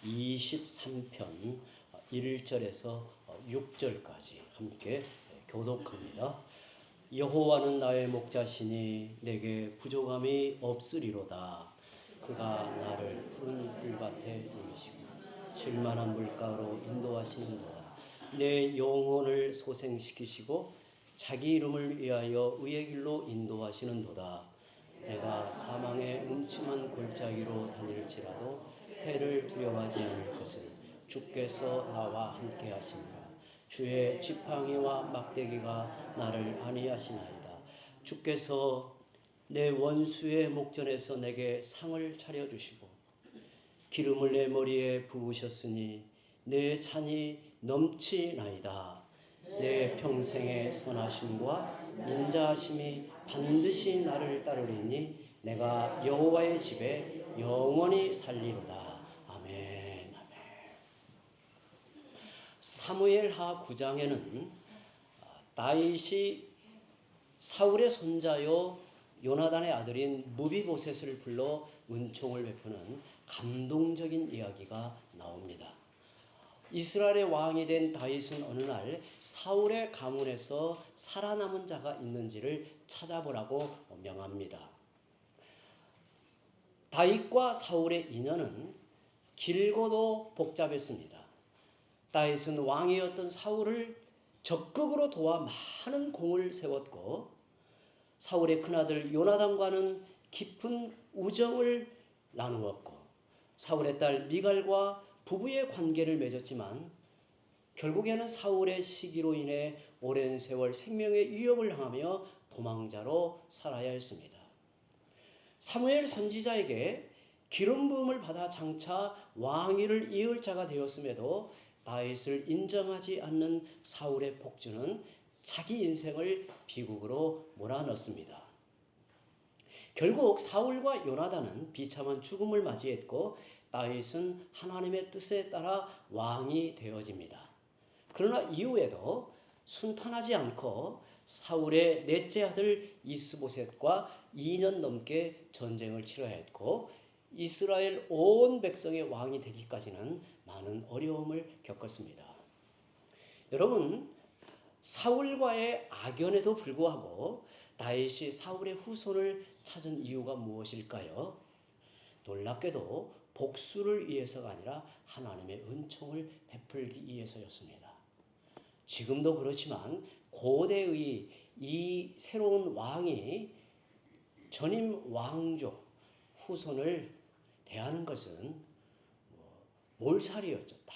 23편 1절에서 6절까지 함께 교독합니다. 여호와는 나의 목자시니 내게 부족함이 없으리로다. 그가 나를 푸른 풀밭에 이르시고 쉴만한 물가로 인도하시는도다. 내 영혼을 소생시키시고 자기 이름을 위하여 의의 길로 인도하시는도다. 내가 사망의 음침한 골짜기로 다닐지라도 해를 두려워하지 않을 것은 주께서 나와 함께 하시니라. 주의 지팡이와 막대기가 나를 안위하시나이다. 주께서 내 원수의 목전에서 내게 상을 차려주시고 기름을 내 머리에 부으셨으니 내 잔이 넘치나이다. 내 평생의 선하심과 인자하심이 반드시 나를 따르리니 내가 여호와의 집에 영원히 살리로다. 아멘. 아멘. 사무엘하 9장에는 다윗이 사울의 손자요 요나단의 아들인 무비보셋을 불러 은총을 베푸는 감동적인 이야기가 나옵니다. 이스라엘의 왕이 된 다윗은 어느 날 사울의 가문에서 살아남은 자가 있는지를 찾아보라고 명합니다. 다윗과 사울의 인연은 길고도 복잡했습니다. 다윗은 왕이었던 사울을 적극으로 도와 많은 공을 세웠고 사울의 큰아들 요나단과는 깊은 우정을 나누었고 사울의 딸 미갈과 부부의 관계를 맺었지만 결국에는 사울의 시기로 인해 오랜 세월 생명의 위협을 당하며 도망자로 살아야 했습니다. 사무엘 선지자에게 기름 부음을 받아 장차 왕위를 이을 자가 되었음에도 다윗을 인정하지 않는 사울의 폭주는 자기 인생을 비극으로 몰아넣습니다. 결국 사울과 요나단은 비참한 죽음을 맞이했고 다윗은 하나님의 뜻에 따라 왕이 되어집니다. 그러나 이후에도 순탄하지 않고 사울의 넷째 아들 이스보셋과 2년 넘게 전쟁을 치러야 했고 이스라엘 온 백성의 왕이 되기까지는 많은 어려움을 겪었습니다. 여러분, 사울과의 악연에도 불구하고 다윗이 사울의 후손을 찾은 이유가 무엇일까요? 놀랍게도 복수를 위해서가 아니라 하나님의 은총을 베풀기 위해서였습니다. 지금도 그렇지만 고대의 이 새로운 왕이 전임 왕족 후손을 대하는 것은 몰살이었죠. 다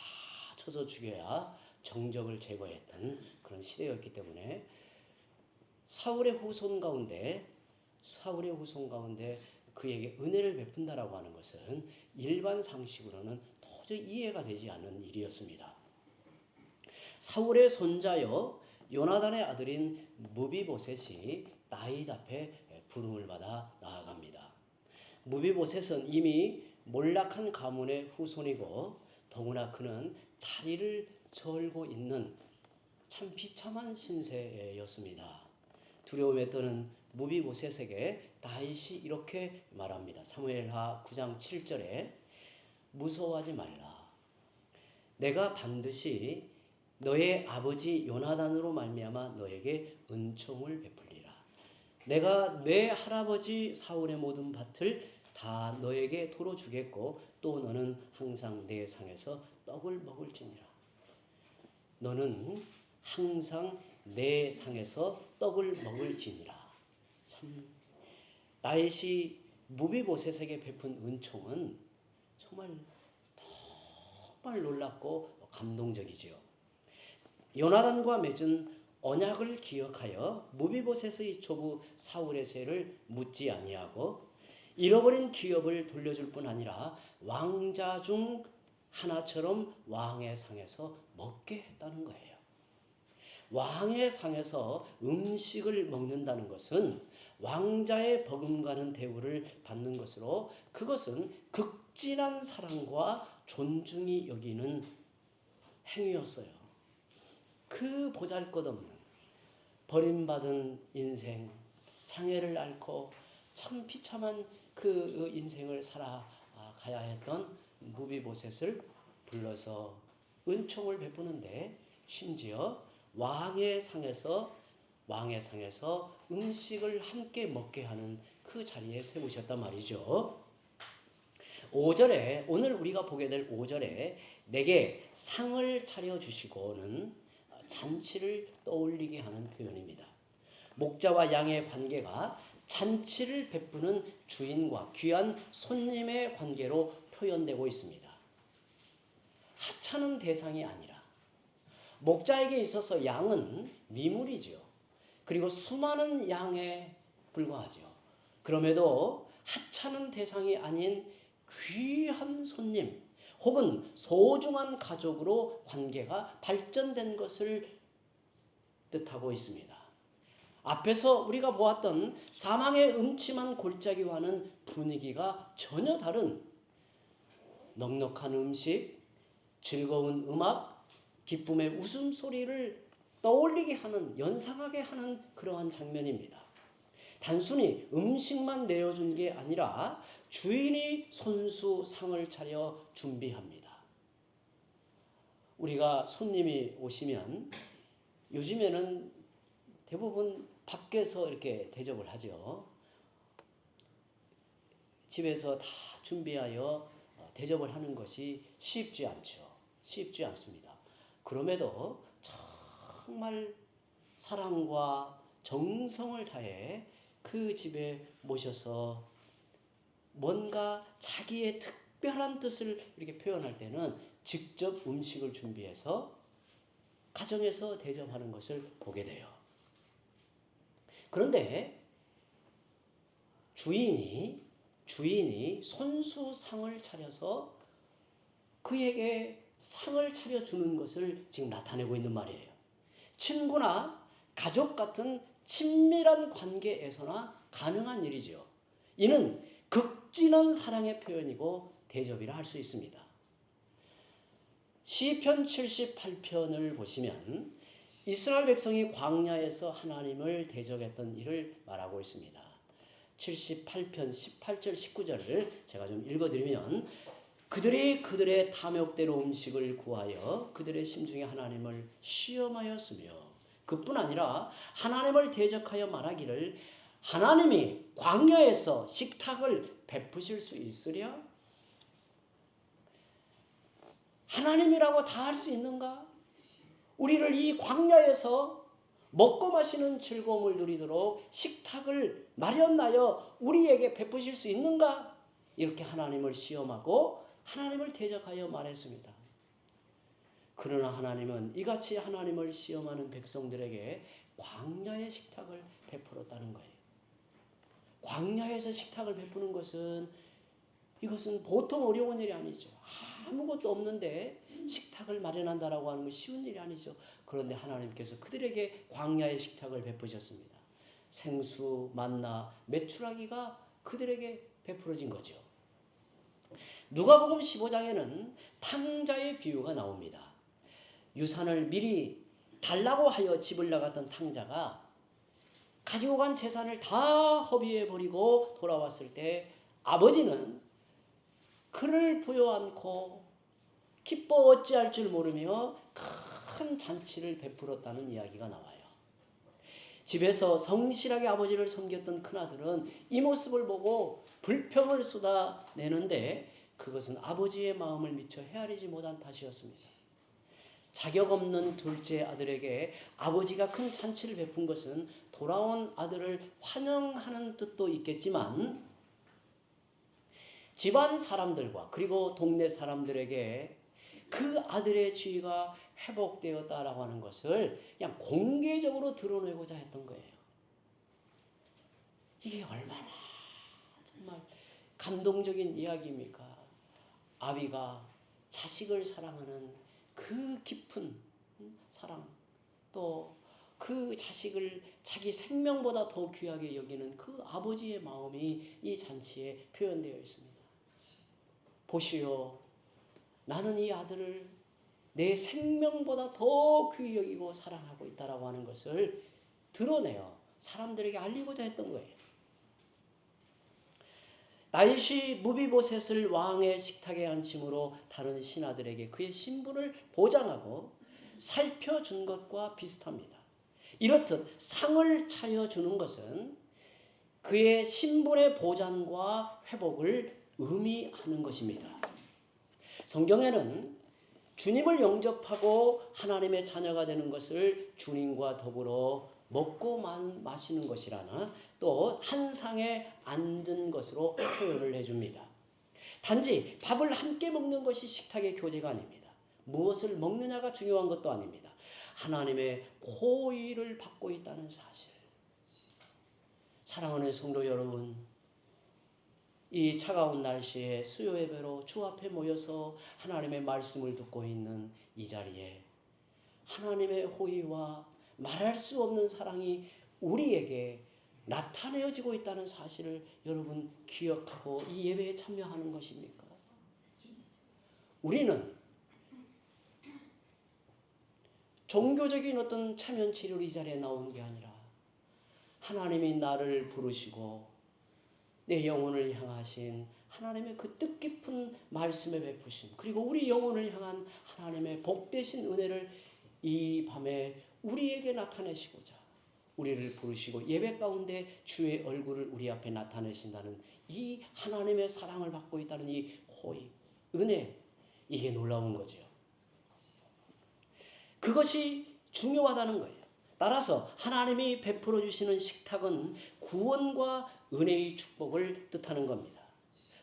쳐서 죽여야 정적을 제거했던 그런 시대였기 때문에 사울의 후손 가운데 그에게 은혜를 베푼다라고 하는 것은 일반 상식으로는 도저히 이해가 되지 않는 일이었습니다. 사울의 손자여 요나단의 아들인 무비보셋이 다윗 앞에 부름을 받아 나아갑니다. 무비보셋은 이미 몰락한 가문의 후손이고 더구나 그는 다리를 절고 있는 참 비참한 신세였습니다. 두려움에 떠는 무비보셋에게 다윗이 이렇게 말합니다. 사무엘하 9장 7절에 무서워하지 말라. 내가 반드시 너의 아버지 요나단으로 말미암아 너에게 은총을 베풀리라. 내가 내 할아버지 사울의 모든 밭을 다 너에게 도로 주겠고 또 너는 항상 내 상에서 떡을 먹을지니라. 너는 항상 내 상에서 떡을 먹을지니라. 참 다윗이 무비보셋에게 베푼 은총은 정말 놀랍고 감동적이지요. 요나단과 맺은 언약을 기억하여 무비보셋의 조부 사울의 죄를 묻지 아니하고 잃어버린 기업을 돌려줄 뿐 아니라 왕자 중 하나처럼 왕의 상에서 먹게 했다는 거예요. 왕의 상에서 음식을 먹는다는 것은 왕자의 버금가는 대우를 받는 것으로 그것은 극진한 사랑과 존중이 여기는 행위였어요. 그 보잘것없는 버림받은 인생, 장애를 앓고 참 비참한 그 인생을 살아가야 했던 무비보셋을 불러서 은총을 베푸는데 심지어 왕의 상에서 음식을 함께 먹게 하는 그 자리에 세우셨단 말이죠. 5절에 오늘 우리가 보게 될 5절에 내게 상을 차려 주시고는 잔치를 떠올리게 하는 표현입니다. 목자와 양의 관계가 잔치를 베푸는 주인과 귀한 손님의 관계로 표현되고 있습니다. 하찮은 대상이 아니라 목자에게 있어서 양은 미물이죠. 그리고 수많은 양에 불과하죠. 그럼에도 하찮은 대상이 아닌 귀한 손님 혹은 소중한 가족으로 관계가 발전된 것을 뜻하고 있습니다. 앞에서 우리가 보았던 사망의 음침한 골짜기와는 분위기가 전혀 다른 넉넉한 음식, 즐거운 음악, 기쁨의 웃음소리를 떠올리게 하는, 연상하게 하는 그러한 장면입니다. 단순히 음식만 내어준 게 아니라 주인이 손수 상을 차려 준비합니다. 우리가 손님이 오시면 요즘에는 대부분 밖에서 이렇게 대접을 하죠. 집에서 다 준비하여 대접을 하는 것이 쉽지 않죠. 쉽지 않습니다. 그럼에도 정말 사랑과 정성을 다해 그 집에 모셔서 뭔가 자기의 특별한 뜻을 이렇게 표현할 때는 직접 음식을 준비해서 가정에서 대접하는 것을 보게 돼요. 그런데 주인이 손수상을 차려서 그에게 상을 차려주는 것을 지금 나타내고 있는 말이에요. 친구나 가족 같은 친밀한 관계에서나 가능한 일이죠. 이는 극진한 사랑의 표현이고 대접이라 할 수 있습니다. 시편 78편을 보시면 이스라엘 백성이 광야에서 하나님을 대적했던 일을 말하고 있습니다. 78편 18절 19절을 제가 좀 읽어드리면 그들이 그들의 탐욕대로 음식을 구하여 그들의 심중에 하나님을 시험하였으며 그뿐 아니라 하나님을 대적하여 말하기를 하나님이 광야에서 식탁을 베푸실 수 있으랴? 하나님이라고 다 할 수 있는가? 우리를 이 광야에서 먹고 마시는 즐거움을 누리도록 식탁을 마련하여 우리에게 베푸실 수 있는가? 이렇게 하나님을 시험하고 하나님을 대적하여 말했습니다. 그러나 하나님은 이같이 하나님을 시험하는 백성들에게 광야의 식탁을 베풀었다는 거예요. 광야에서 식탁을 베푸는 것은 이것은 보통 어려운 일이 아니죠. 아무것도 없는데 식탁을 마련한다라고 하는 건 쉬운 일이 아니죠. 그런데 하나님께서 그들에게 광야의 식탁을 베푸셨습니다. 생수, 만나, 메추라기가 그들에게 베풀어진 거죠. 누가복음 15장에는 탕자의 비유가 나옵니다. 유산을 미리 달라고 하여 집을 나갔던 탕자가 가지고 간 재산을 다 허비해 버리고 돌아왔을 때 아버지는 그를 부여 안고 기뻐 어찌할 줄 모르며 큰 잔치를 베풀었다는 이야기가 나와요. 집에서 성실하게 아버지를 섬겼던 큰아들은 이 모습을 보고 불평을 쏟아내는데 그것은 아버지의 마음을 미처 헤아리지 못한 탓이었습니다. 자격 없는 둘째 아들에게 아버지가 큰 잔치를 베푼 것은 돌아온 아들을 환영하는 뜻도 있겠지만 집안 사람들과 그리고 동네 사람들에게 그 아들의 지위가 회복되었다라고 하는 것을 그냥 공개적으로 드러내고자 했던 거예요. 이게 얼마나 정말 감동적인 이야기입니까? 아비가 자식을 사랑하는 그 깊은 사랑, 또 그 자식을 자기 생명보다 더 귀하게 여기는 그 아버지의 마음이 이 잔치에 표현되어 있습니다. 보시오, 나는 이 아들을 내 생명보다 더 귀히 여기고 사랑하고 있다라고 하는 것을 드러내어 사람들에게 알리고자 했던 거예요. 다윗이 무비보셋을 왕의 식탁에 앉힘으로 다른 신하들에게 그의 신분을 보장하고 살펴준 것과 비슷합니다. 이렇듯 상을 차려주는 것은 그의 신분의 보장과 회복을 의미하는 것입니다. 성경에는 주님을 영접하고 하나님의 자녀가 되는 것을 주님과 더불어 먹고 마시는 것이라나 또 한 상에 앉은 것으로 표현을 해줍니다. 단지 밥을 함께 먹는 것이 식탁의 교제가 아닙니다. 무엇을 먹느냐가 중요한 것도 아닙니다. 하나님의 호의를 받고 있다는 사실. 사랑하는 성도 여러분, 이 차가운 날씨에 수요 예배로 주 앞에 모여서 하나님의 말씀을 듣고 있는 이 자리에 하나님의 호의와 말할 수 없는 사랑이 우리에게 나타내어지고 있다는 사실을 여러분 기억하고 이 예배에 참여하는 것입니까? 우리는 종교적인 어떤 참여치료로 이 자리에 나온 게 아니라 하나님이 나를 부르시고 내 영혼을 향하신 하나님의 그 뜻깊은 말씀의 베푸심, 그리고 우리 영혼을 향한 하나님의 복되신 은혜를 이 밤에 우리에게 나타내시고자 우리를 부르시고 예배 가운데 주의 얼굴을 우리 앞에 나타내신다는 이 하나님의 사랑을 받고 있다는 이 호의, 은혜, 이게 놀라운 거죠. 그것이 중요하다는 거예요. 따라서 하나님이 베풀어 주시는 식탁은 구원과 은혜의 축복을 뜻하는 겁니다.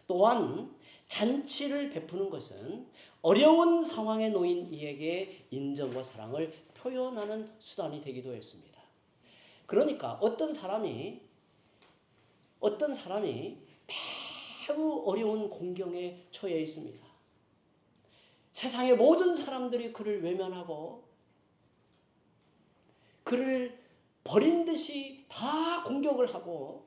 또한 잔치를 베푸는 것은 어려운 상황에 놓인 이에게 인정과 사랑을 표현하는 수단이 되기도 했습니다. 그러니까 어떤 사람이 매우 어려운 공경에 처해 있습니다. 세상의 모든 사람들이 그를 외면하고 그를 버린 듯이 다 공격을 하고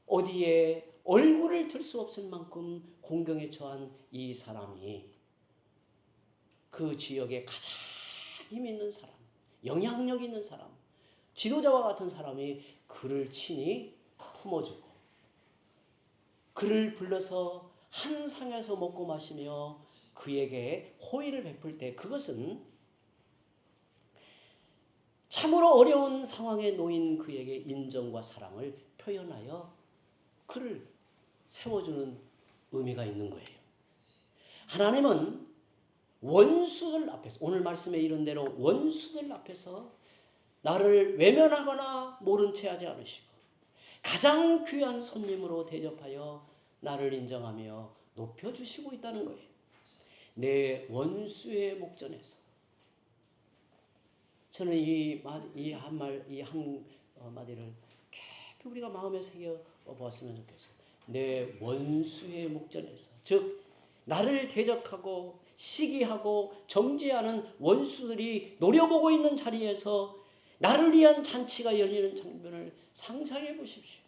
어디에 얼굴을 들 수 없을 만큼 공경에 처한 이 사람이 그 지역에 가장 힘 있는 사람, 영향력 있는 사람, 지도자와 같은 사람이 그를 친히 품어주고 그를 불러서 한 상에서 먹고 마시며 그에게 호의를 베풀 때 그것은 참으로 어려운 상황에 놓인 그에게 인정과 사랑을 표현하여 그를 세워주는 의미가 있는 거예요. 하나님은 원수들 앞에서, 오늘 말씀에 이런 대로 원수들 앞에서 나를 외면하거나 모른 채 하지 않으시고 가장 귀한 손님으로 대접하여 나를 인정하며 높여주시고 있다는 거예요. 내 원수의 목전에서. 저는 이 한마디를 깊이 우리가 마음에 새겨 보았으면 좋겠어요. 내 원수의 목전에서, 즉 나를 대적하고 시기하고 정죄하는 원수들이 노려보고 있는 자리에서 나를 위한 잔치가 열리는 장면을 상상해 보십시오.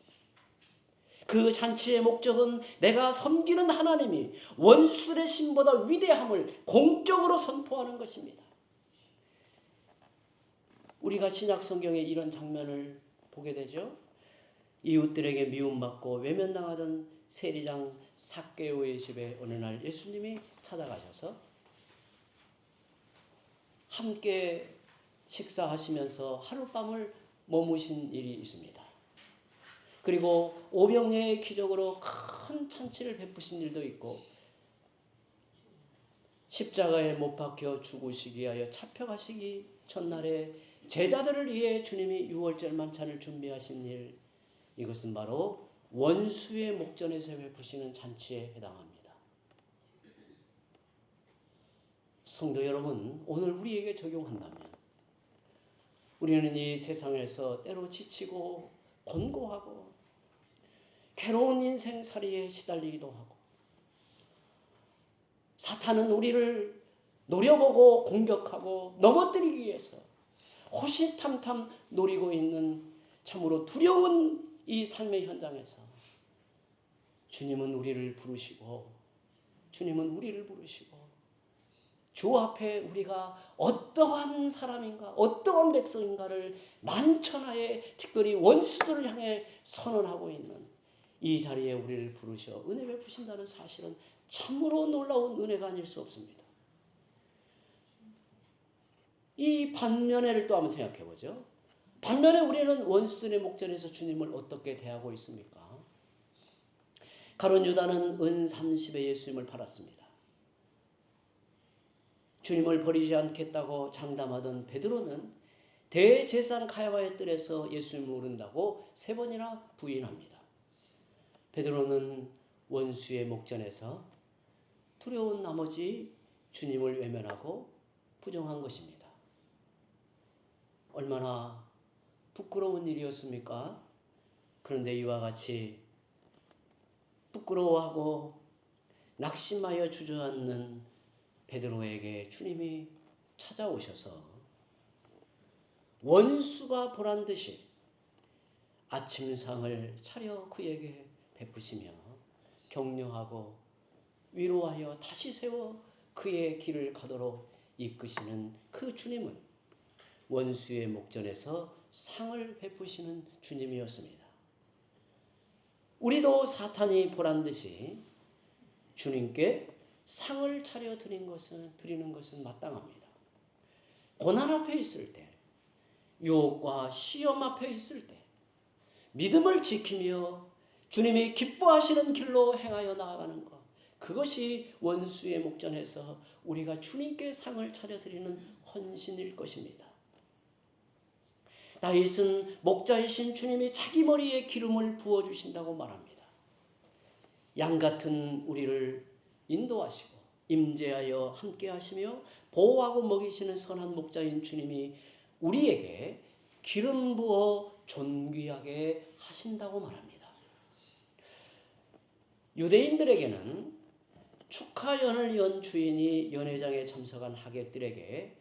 그 잔치의 목적은 내가 섬기는 하나님이 원수들의 신보다 위대함을 공적으로 선포하는 것입니다. 우리가 신약 성경에 이런 장면을 보게 되죠. 이웃들에게 미움받고 외면당하던 세리장 삭개오의 집에 어느 날 예수님이 찾아가셔서 함께 식사하시면서 하룻밤을 머무신 일이 있습니다. 그리고 오병이어의 기적으로 큰 잔치를 베푸신 일도 있고 십자가에 못 박혀 죽으시기 위하여 잡혀가시기 전날에 제자들을 위해 주님이 유월절 만찬을 준비하신 일, 이것은 바로 원수의 목전에서 베푸시는 잔치에 해당합니다. 성도 여러분, 오늘 우리에게 적용한다면 우리는 이 세상에서 때로 지치고 곤고하고 괴로운 인생살이에 시달리기도 하고 사탄은 우리를 노려보고 공격하고 넘어뜨리기 위해서 호시탐탐 노리고 있는 참으로 두려운 이 삶의 현장에서 주님은 우리를 부르시고 주 앞에 우리가 어떠한 사람인가 어떠한 백성인가를 만천하에 특별히 원수들을 향해 선언하고 있는 이 자리에 우리를 부르셔 은혜 베푸신다는 사실은 참으로 놀라운 은혜가 아닐 수 없습니다. 이 반면에를 또 한번 생각해 보죠. 반면에 우리는 원수들의 목전에서 주님을 어떻게 대하고 있습니까? 가룟 유다는 은 30에 예수님을 팔았습니다. 주님을 버리지 않겠다고 장담하던 베드로는 대제사장 가야바의 뜰에서 예수님을 모른다고 3번이나 부인합니다. 베드로는 원수의 목전에서 두려운 나머지 주님을 외면하고 부정한 것입니다. 얼마나 부끄러운 일이었습니까? 그런데 이와 같이 부끄러워하고 낙심하여 주저앉는 베드로에게 주님이 찾아오셔서 원수가 보란 듯이 아침상을 차려 그에게 베푸시며 격려하고 위로하여 다시 세워 그의 길을 가도록 이끄시는 그 주님은 원수의 목전에서 상을 베푸시는 주님이었습니다. 우리도 사탄이 보란 듯이 주님께 상을 차려 드리는 것은 마땅합니다. 고난 앞에 있을 때, 유혹과 시험 앞에 있을 때, 믿음을 지키며 주님이 기뻐하시는 길로 행하여 나아가는 것, 그것이 원수의 목전에서 우리가 주님께 상을 차려 드리는 헌신일 것입니다. 다윗은 목자이신 주님이 자기 머리에 기름을 부어주신다고 말합니다. 양 같은 우리를 인도하시고 임재하여 함께 하시며 보호하고 먹이시는 선한 목자인 주님이 우리에게 기름 부어 존귀하게 하신다고 말합니다. 유대인들에게는 축하연을 연 주인이 연회장에 참석한 하객들에게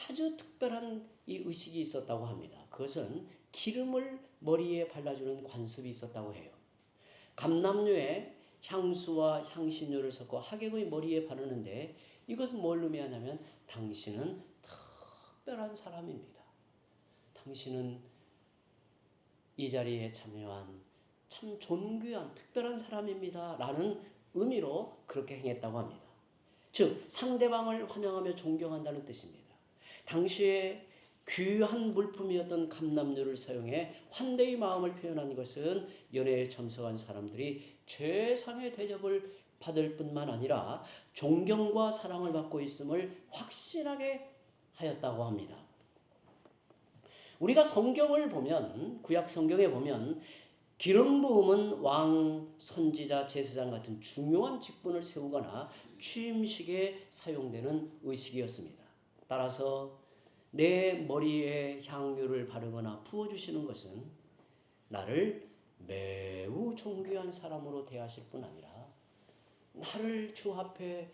아주 특별한 이 의식이 있었다고 합니다. 그것은 기름을 머리에 발라주는 관습이 있었다고 해요. 감람류에 향수와 향신료를 섞어 하객의 머리에 바르는데 이것은 뭘 의미하냐면 당신은 특별한 사람입니다. 당신은 이 자리에 참여한 참 존귀한 특별한 사람입니다. 라는 의미로 그렇게 행했다고 합니다. 즉 상대방을 환영하며 존경한다는 뜻입니다. 당시에 귀한 물품이었던 감람류를 사용해 환대의 마음을 표현한 것은 연회에 참석한 사람들이 최상의 대접을 받을 뿐만 아니라 존경과 사랑을 받고 있음을 확신하게 하였다고 합니다. 우리가 성경을 보면, 구약 성경에 보면 기름 부음은 왕, 선지자, 제사장 같은 중요한 직분을 세우거나 취임식에 사용되는 의식이었습니다. 따라서 내 머리에 향유를 바르거나 부어주시는 것은 나를 매우 존귀한 사람으로 대하실 뿐 아니라 나를 주 앞에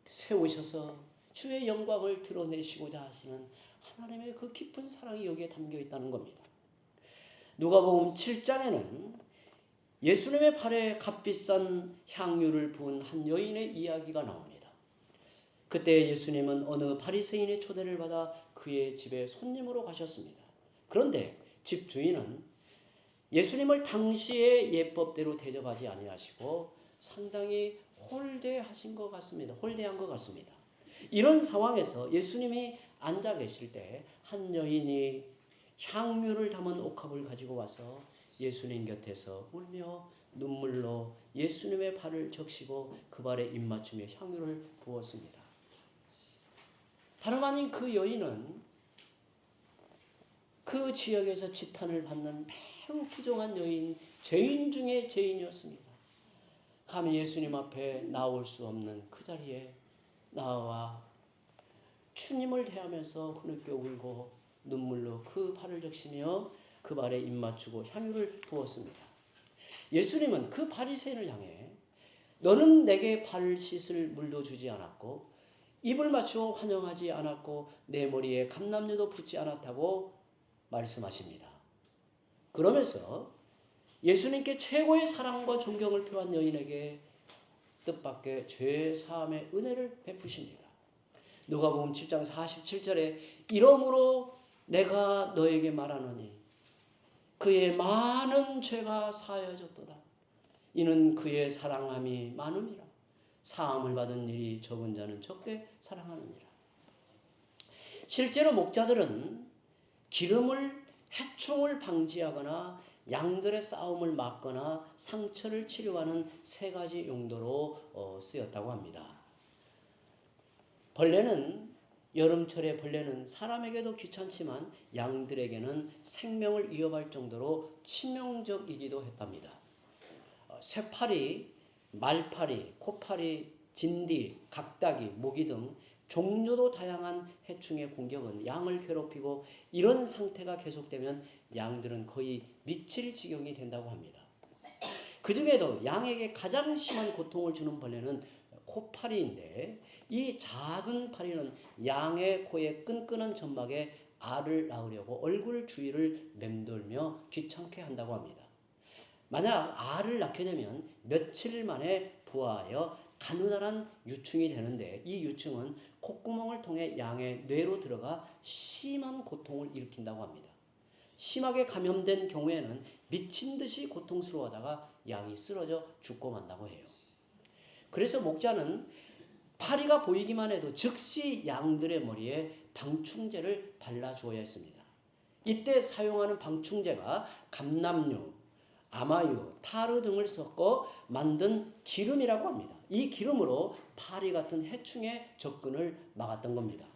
세우셔서 주의 영광을 드러내시고자 하시는 하나님의 그 깊은 사랑이 여기에 담겨 있다는 겁니다. 누가복음 7장에는 예수님의 발에 값비싼 향유를 부은 한 여인의 이야기가 나옵니다. 그때 예수님은 어느 바리새인의 초대를 받아 그의 집에 손님으로 가셨습니다. 그런데 집 주인은 예수님을 당시의 예법대로 대접하지 아니하시고 상당히 홀대한 것 같습니다. 이런 상황에서 예수님이 앉아 계실 때 한 여인이 향유를 담은 옥합을 가지고 와서 예수님 곁에서 울며 눈물로 예수님의 발을 적시고 그 발에 입맞추며 향유를 부었습니다. 다름 아닌 그 여인은 그 지역에서 지탄을 받는 매우 부정한 여인, 죄인 중에 죄인이었습니다. 감히 예수님 앞에 나올 수 없는 그 자리에 나와 주님을 대하면서 흐느껴 울고 눈물로 그 발을 적시며 그 발에 입맞추고 향유를 부었습니다. 예수님은 그 바리새인을 향해 너는 내게 발을 씻을 물도 주지 않았고 입을 맞추어 환영하지 않았고 내 머리에 감람류도 붓지 않았다고 말씀하십니다. 그러면서 예수님께 최고의 사랑과 존경을 표한 여인에게 뜻밖의 죄 사함의 은혜를 베푸십니다. 누가복음 7장 47절에 이러므로 내가 너에게 말하노니 그의 많은 죄가 사하여졌도다. 이는 그의 사랑함이 많음이라. 사함을 받은 일이 적은 자는 적게 사랑하느니라. 실제로 목자들은 기름을 해충을 방지하거나 양들의 싸움을 막거나 상처를 치료하는 세 가지 용도로 쓰였다고 합니다. 여름철에 벌레는 사람에게도 귀찮지만 양들에게는 생명을 위협할 정도로 치명적이기도 했답니다. 쇠파리, 말파리, 코파리, 진디, 각다기, 모기 등 종류도 다양한 해충의 공격은 양을 괴롭히고 이런 상태가 계속되면 양들은 거의 미칠 지경이 된다고 합니다. 그 중에도 양에게 가장 심한 고통을 주는 벌레는 코파리인데 이 작은 파리는 양의 코의 끈끈한 점막에 알을 낳으려고 얼굴 주위를 맴돌며 귀찮게 한다고 합니다. 만약 알을 낳게 되면 며칠 만에 부화하여 가느다란 유충이 되는데 이 유충은 콧구멍을 통해 양의 뇌로 들어가 심한 고통을 일으킨다고 합니다. 심하게 감염된 경우에는 미친 듯이 고통스러워하다가 양이 쓰러져 죽고 만다고 해요. 그래서 목자는 파리가 보이기만 해도 즉시 양들의 머리에 방충제를 발라주어야 했습니다. 이때 사용하는 방충제가 감람류, 아마유, 타르 등을 섞어 만든 기름이라고 합니다. 이 기름으로 파리 같은 해충의 접근을 막았던 겁니다.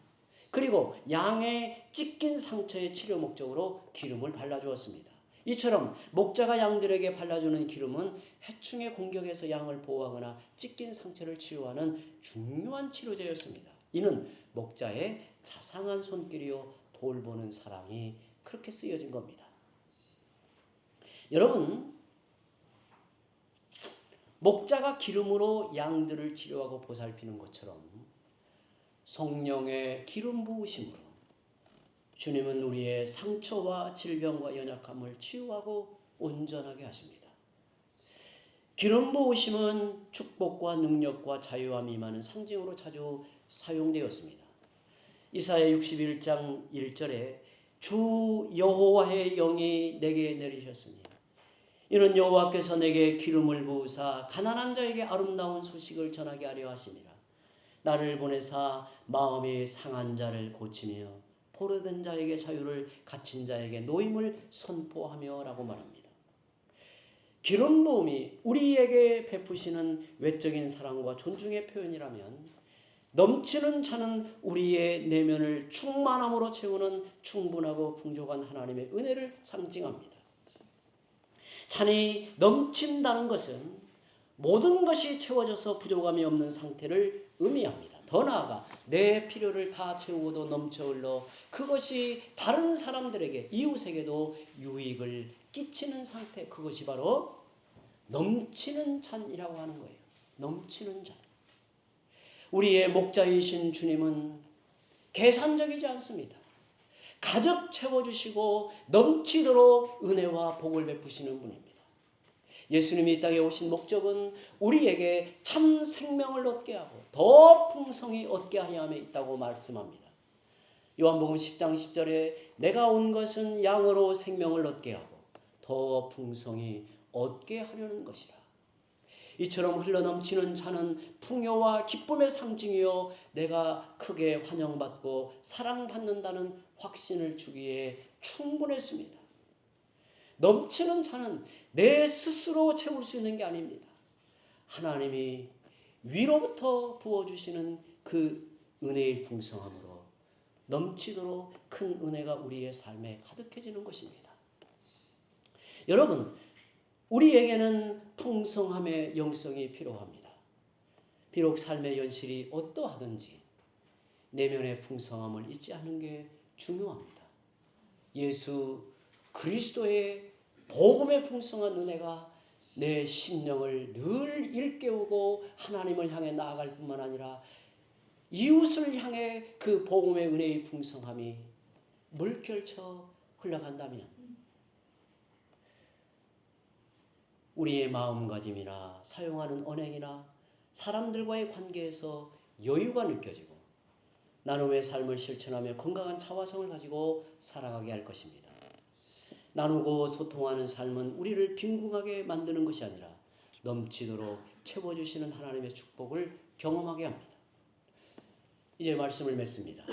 그리고 양의 찢긴 상처의 치료 목적으로 기름을 발라주었습니다. 이처럼 목자가 양들에게 발라주는 기름은 해충의 공격에서 양을 보호하거나 찢긴 상처를 치료하는 중요한 치료제였습니다. 이는 목자의 자상한 손길이요 돌보는 사랑이 그렇게 쓰여진 겁니다. 여러분, 목자가 기름으로 양들을 치료하고 보살피는 것처럼 성령의 기름 부으심으로 주님은 우리의 상처와 질병과 연약함을 치유하고 온전하게 하십니다. 기름 부으심은 축복과 능력과 자유함이 임하는 상징으로 자주 사용되었습니다. 이사야 61장 1절에 주 여호와의 영이 내게 내리셨습니다. 이는 여호와께서 내게 기름을 부으사 가난한 자에게 아름다운 소식을 전하게 하려 하심이라. 나를 보내사 마음이 상한 자를 고치며 포로된 자에게 자유를, 갇힌 자에게 노임을 선포하며 라고 말합니다. 기름 부음이 우리에게 베푸시는 외적인 사랑과 존중의 표현이라면 넘치는 차는 우리의 내면을 충만함으로 채우는 충분하고 풍족한 하나님의 은혜를 상징합니다. 찬이 넘친다는 것은 모든 것이 채워져서 부족함이 없는 상태를 의미합니다. 더 나아가 내 필요를 다 채우고도 넘쳐 흘러 그것이 다른 사람들에게, 이웃에게도 유익을 끼치는 상태, 그것이 바로 넘치는 잔이라고 하는 거예요. 넘치는 잔. 우리의 목자이신 주님은 계산적이지 않습니다. 가득 채워주시고 넘치도록 은혜와 복을 베푸시는 분입니다. 예수님이 이 땅에 오신 목적은 우리에게 참 생명을 얻게 하고 더 풍성히 얻게 하려 함에 있다고 말씀합니다. 요한복음 10장 10절에 내가 온 것은 양으로 생명을 얻게 하고 더 풍성히 얻게 하려는 것이라. 이처럼 흘러넘치는 잔은 풍요와 기쁨의 상징이요 내가 크게 환영받고 사랑받는다는 확신을 주기에 충분했습니다. 넘치는 잔은 내 스스로 채울 수 있는 게 아닙니다. 하나님이 위로부터 부어주시는 그 은혜의 풍성함으로 넘치도록 큰 은혜가 우리의 삶에 가득해지는 것입니다. 여러분, 우리에게는 풍성함의 영성이 필요합니다. 비록 삶의 현실이 어떠하든지 내면의 풍성함을 잊지 않는 게 중요합니다. 예수 그리스도의 복음의 풍성한 은혜가 내 심령을 늘 일깨우고 하나님을 향해 나아갈 뿐만 아니라 이웃을 향해 그 복음의 은혜의 풍성함이 물결쳐 흘러간다면 우리의 마음가짐이나 사용하는 언행이나 사람들과의 관계에서 여유가 느껴지고 나눔의 삶을 실천하며 건강한 자화성을 가지고 살아가게 할 것입니다. 나누고 소통하는 삶은 우리를 빈궁하게 만드는 것이 아니라 넘치도록 채워주시는 하나님의 축복을 경험하게 합니다. 이제 말씀을 맺습니다.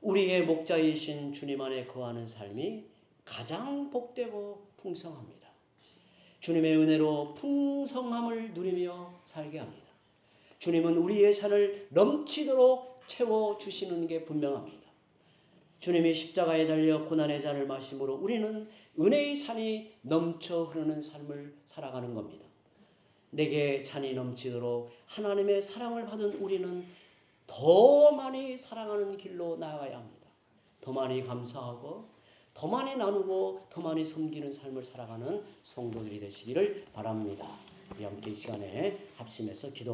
우리의 목자이신 주님 안에 거하는 삶이 가장 복되고 풍성합니다. 주님의 은혜로 풍성함을 누리며 살게 합니다. 주님은 우리의 산을 넘치도록 채워주시는 게 분명합니다. 주님이 십자가에 달려 고난의 잔을 마심으로 우리는 은혜의 산이 넘쳐 흐르는 삶을 살아가는 겁니다. 내게 잔이 넘치도록 하나님의 사랑을 받은 우리는 더 많이 사랑하는 길로 나아가야 합니다. 더 많이 감사하고 더 많이 나누고 더 많이 섬기는 삶을 살아가는 성도들이 되시기를 바랍니다. 우리 함께 이 시간에 합심해서 기도합니다.